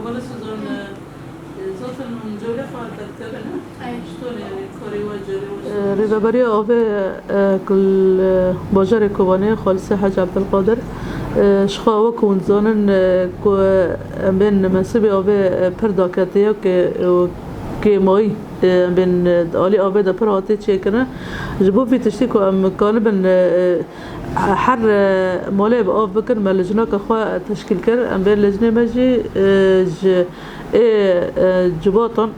أول سيزون صوت المنجولة فاتت كذا شلون يعني كوري وجري ریببری آب کل باجر کوبانه خالص حاج عبدالقادر شخوا وکون زانن کو بین منصب آب پرداکتیه که مای بین عالی آب دا پراتی چه کنه جبو فی تشتی که کالبن هر مالی با آب بکن ملجنا که خواه تشکیل کرد بین لجنه مجی جباطا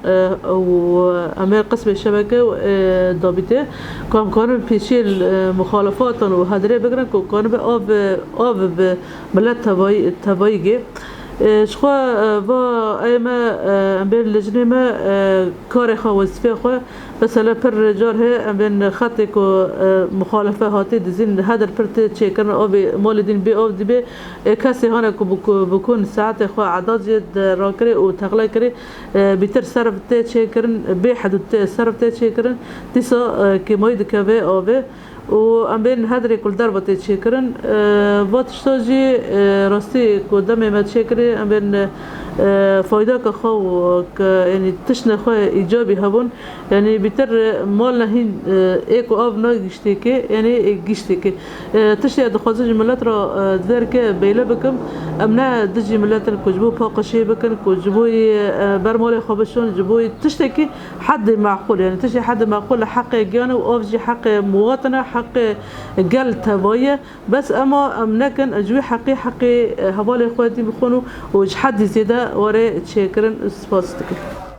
وأمير قسم الشبكة ضابطه كانوا بيشي المخالفات وهدري بقرن كانوا بآب بلاد تبايجي شخوا با ايما بين لجنه ما كاري خواز فيه خوا بس لا پر رجال هي بين خطك مخالفه هاتي دزين هدر برت تشيكن او مال دين بي او دي كاسي هنا بكون ساعات خوا عدد زيد راكري وتغلى كري بيتر صرف تشيكن بحدود صرف تشيكن تسا كيمايد كبه او و بين هدري كل ضربة تشكرن باتشتاجي راستي قدام ما تشكري بين فايدة كخو يعني تشنا خو إيجابي هبون يعني بيتر مالنا هين إيكو أبنا جشتكي يعني جشتكي تشي دخوازج ملات را ذلك بيلا بكم أمنا دجي ملات الكجبو باقشي بكن كجبوي برمالي خابشون جبوي تشتكي حد معقول يعني تشي حد معقول حق جانا وأفجي حق مواطنة حق قل تبايا بس أما كان أجوي حقي هبالي إخواتي بخونو وش حد زيادة ورا تشكرن سباستك